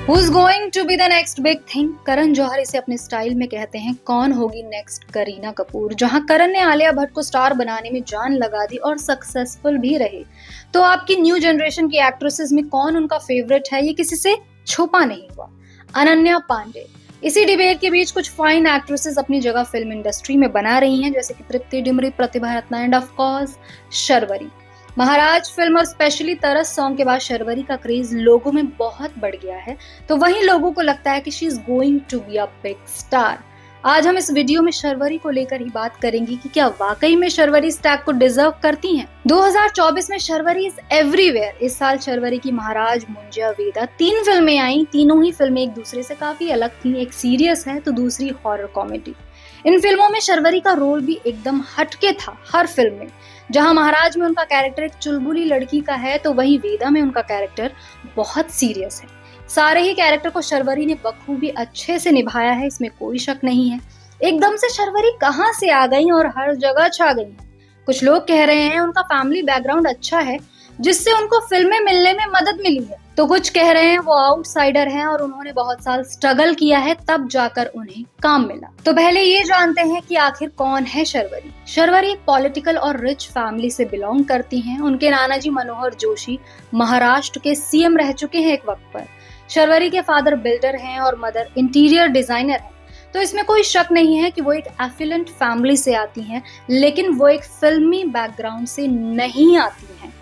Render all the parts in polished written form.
Who's going to be the next big thing? Karan Johar इसे अपने style में कहते हैं कौन होगी नेक्स्ट करीना कपूर। जहां करण ने आलिया भट्ट को स्टार बनाने में जान लगा दी और सक्सेसफुल भी रहे, तो आपकी न्यू जनरेशन की एक्ट्रेसेस में कौन उनका फेवरेट है, ये किसी से छुपा नहीं हुआ। अनन्या पांडे। इसी डिबेट के बीच कुछ फाइन एक्ट्रेसेस अपनी जगह फिल्म इंडस्ट्री में बना रही हैं, जैसे कि Tripti Dimri, Pratibha Ratna and of course Sharvari. Maharaj film और स्पेशली तरस सॉन्ग के बाद शर्वरी का क्रेज लोगों में बहुत बढ़ गया है, तो वहीं लोगों को लगता है कि she is going to be a big star. आज हम इस वीडियो में शर्वरी को लेकर ही बात करेंगे कि क्या वाकई में शर्वरी इस टैग को डिजर्व करती हैं। 2024 में शर्वरी इज एवरीवेयर। इस साल शर्वरी की महाराज, मुंजिया, वेदा 3 फिल्में आई। तीनों ही फिल्में एक दूसरे से काफी अलग थी। एक सीरियस है तो दूसरी हॉरर कॉमेडी। इन फिल्मों में शर्वरी का रोल भी एकदम हटके था हर फिल्म में। जहां महाराज में उनका कैरेक्टर एक चुलबुली लड़की का है, तो वहीं वेदा में उनका कैरेक्टर बहुत सीरियस है। सारे ही कैरेक्टर को शर्वरी ने बखूबी अच्छे से निभाया है, इसमें कोई शक नहीं है। एकदम से शर्वरी कहां से आ गई और हर जगह छा गई। कुछ लोग कह रहे हैं उनका फैमिली बैकग्राउंड अच्छा है, जिससे उनको फिल्में मिलने में मदद मिली है, तो कुछ कह रहे हैं वो आउटसाइडर हैं और उन्होंने बहुत साल स्ट्रगल किया है, तब जाकर उन्हें काम मिला। तो पहले ये जानते हैं कि आखिर कौन है शर्वरी। शर्वरी एक पॉलिटिकल और रिच फैमिली से बिलोंग करती हैं। उनके नानाजी मनोहर जोशी महाराष्ट्र के सीएम रह चुके हैं एक वक्त पर। शर्वरी के फादर बिल्डर हैं और मदर इंटीरियर डिजाइनर है, तो इसमें कोई शक नहीं है कि वो एक एफिलेंट फैमिली से आती हैं, लेकिन वो एक फिल्मी बैकग्राउंड से नहीं आती हैं।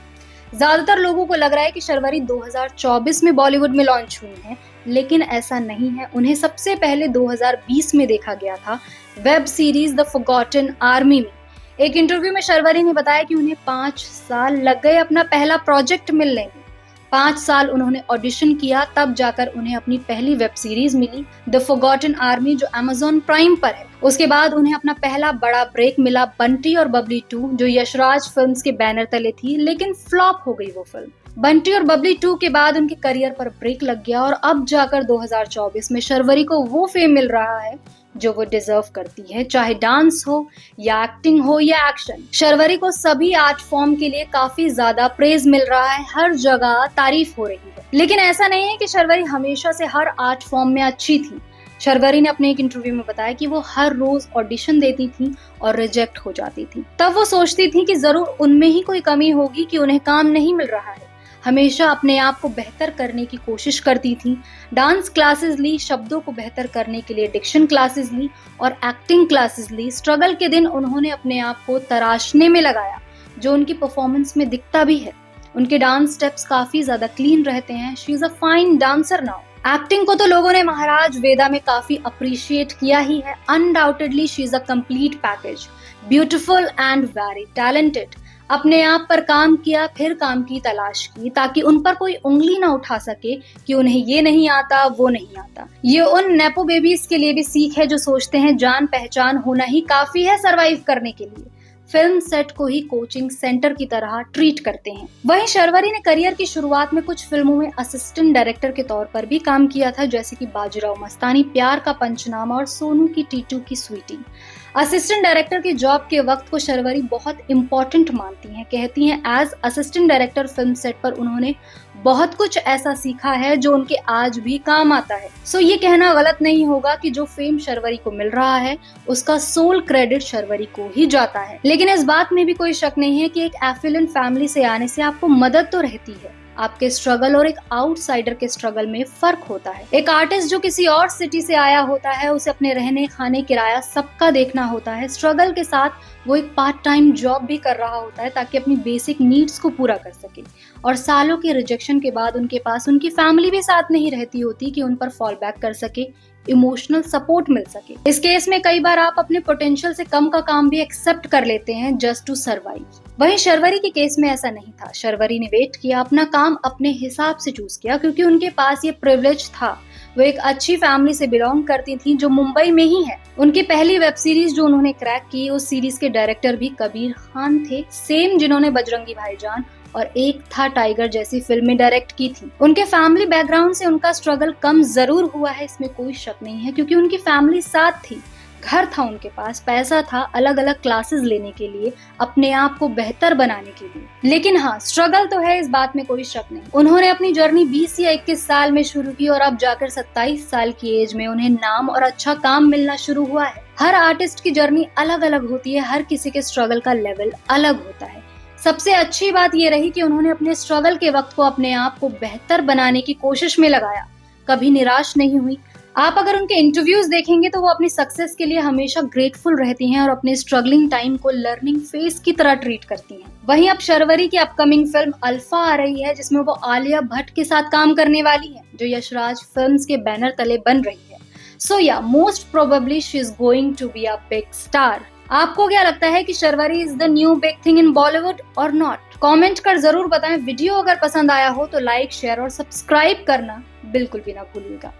ज्यादातर लोगों को लग रहा है कि शर्वरी 2024 में बॉलीवुड में लॉन्च हुई हैं, लेकिन ऐसा नहीं है। उन्हें सबसे पहले 2020 में देखा गया था web series the forgotten army में। एक इंटरव्यू में शर्वरी ने बताया कि उन्हें 5 साल लग गए अपना पहला प्रोजेक्ट मिलने में। 5 साल उन्होंने ऑडिशन किया, तब जाकर उन्हें अपनी पहली वेब सीरीज मिली द फॉरगॉटन आर्मी, जो अमेज़न प्राइम पर है। उसके बाद उन्हें अपना पहला बड़ा ब्रेक मिला बंटी और बबली 2, जो यशराज फिल्म्स के बैनर तले थी, लेकिन फ्लॉप हो गई वो फिल्म। बंटी और बबली 2 के बाद उनके करियर पर ब्रेक लग गया और अब जाकर 2024 में शर्वरी को वो फेम मिल रहा है जो वो डिजर्व करती है, चाहे डांस हो या एक्टिंग हो या एक्शन। शर्वरी को सभी आर्ट फॉर्म के लिए काफी ज्यादा प्रेज मिल रहा है, हर जगह तारीफ हो रही है। लेकिन ऐसा नहीं है कि शर्वरी हमेशा से हर आर्ट फॉर्म में अच्छी थी। शर्वरी ने अपने एक इंटरव्यू में बताया कि वो हर रोज ऑडिशन देती थी और रिजेक्ट हो जाती थी। तब वो सोचती थी कि जरूर उनमें ही कोई कमी होगी कि उन्हें काम नहीं मिल रहा है। हमेशा अपने आप को बेहतर करने की कोशिश करती थी। डांस क्लासेस ली, शब्दों को बेहतर करने के लिए डिक्शन क्लासेस ली और एक्टिंग क्लासेस ली। स्ट्रगल के दिन उन्होंने अपने आप को तराशने में लगाया, जो उनकी परफॉर्मेंस में दिखता भी है। उनके डांस स्टेप्स काफी ज्यादा क्लीन रहते हैं। She is a fine dancer now. Acting को तो लोगों ने महाराज, वेदा में काफी अप्रिशिएट किया ही है। Undoubtedly she is a complete package, beautiful and very talented. अपने आप पर काम किया, फिर काम की तलाश की, ताकि उन पर कोई उंगली ना उठा सके कि उन्हें ये नहीं आता, वो नहीं आता। ये उन नेपो बेबीज के लिए भी सीख है जो सोचते हैं जान पहचान होना ही काफी है सरवाइव करने के लिए। फिल्म सेट को ही कोचिंग सेंटर की तरह ट्रीट करते हैं। वहीं शर्वरी ने करियर की शुरुआत में कुछ फिल्मों में असिस्टेंट डायरेक्टर के तौर पर भी काम किया था, जैसे कि बाजीराव मस्तानी, प्यार का पंचनामा और सोनू की टीटू की स्वीटी। असिस्टेंट डायरेक्टर के जॉब के वक्त को शर्वरी बहुत इंपॉर्टेंट मानती हैं। कहती हैं as assistant director film set पर उन्होंने बहुत कुछ ऐसा सीखा है जो उनके आज भी काम आता है। सो ये कहना गलत नहीं होगा कि जो फेम शर्वरी को मिल रहा है उसका सोल क्रेडिट शर्वरी को ही जाता है। लेकिन इस बात में भी कोई शक नहीं है कि एक एफिलेंट फैमिली से आने से आपको मदद तो रहती है। आपके स्ट्रगल और एक आउटसाइडर के स्ट्रगल में फर्क होता है। एक आर्टिस्ट जो किसी और सिटी से आया होता है, उसे अपने रहने, खाने, किराया सबका देखना होता है। स्ट्रगल के साथ वो एक पार्ट टाइम जॉब भी कर रहा होता है ताकि अपनी बेसिक नीड्स को पूरा कर सके। और सालों के रिजेक्शन के बाद उनके पास उनकी फैमिली भी साथ नहीं रहती होती कि उन पर फॉल बैक कर सके, इमोशनल सपोर्ट मिल सके। इस केस में कई बार आप अपने पोटेंशियल से कम का काम भी एक्सेप्ट कर लेते हैं जस्ट टू सर्वाइव। वहीं शर्वरी के केस में ऐसा नहीं था। शर्वरी ने वेट किया, अपना काम अपने हिसाब से चूज किया, क्योंकि उनके पास ये प्रिविलेज था। वो एक अच्छी फैमिली से बिलोंग करती थी जो मुंबई में ही है। उनकी पहली वेब सीरीज जो उन्होंने क्रैक की, उस सीरीज के डायरेक्टर भी कबीर खान थे, सेम जिन्होंने बजरंगी भाईजान और एक था टाइगर जैसी फिल्में डायरेक्ट की थी। उनके फैमिली बैकग्राउंड से उनका स्ट्रगल कम जरूर हुआ है, इसमें कोई शक नहीं है, क्योंकि उनकी फैमिली साथ थी। घर था उनके पास, पैसा था अलग अलग क्लासेस लेने के लिए, अपने आप को बेहतर बनाने के लिए। लेकिन हाँ, स्ट्रगल तो है, इस बात में कोई शक नहीं। उन्होंने अपनी जर्नी 20 या 21 साल में शुरू की और अब जाकर 27 साल की एज में उन्हें नाम और अच्छा काम मिलना शुरू हुआ है। हर आर्टिस्ट की जर्नी अलग अलग होती है, हर किसी के स्ट्रगल का लेवल अलग होता है। सबसे अच्छी बात ये रही कि उन्होंने अपने स्ट्रगल के वक्त को अपने आप को बेहतर बनाने की कोशिश में लगाया, कभी निराश नहीं हुई। आप अगर उनके इंटरव्यूज देखेंगे तो वो अपनी सक्सेस के लिए हमेशा ग्रेटफुल रहती हैं और अपने स्ट्रगलिंग टाइम को लर्निंग फेज की तरह ट्रीट करती हैं। वहीं अब शर्वरी की अपकमिंग फिल्म अल्फा आ रही है, जिसमें वो आलिया भट्ट के साथ काम करने वाली है, जो यशराज फिल्म्स के बैनर तले बन रही है। सो या most probably she is going to be a big star. आपको क्या लगता है कि Sharvari is the new big thing in Bollywood और नॉट? कमेंट कर जरूर बताएं। वीडियो अगर पसंद आया हो तो लाइक, शेयर और सब्सक्राइब करना बिल्कुल भी ना भूलिएगा।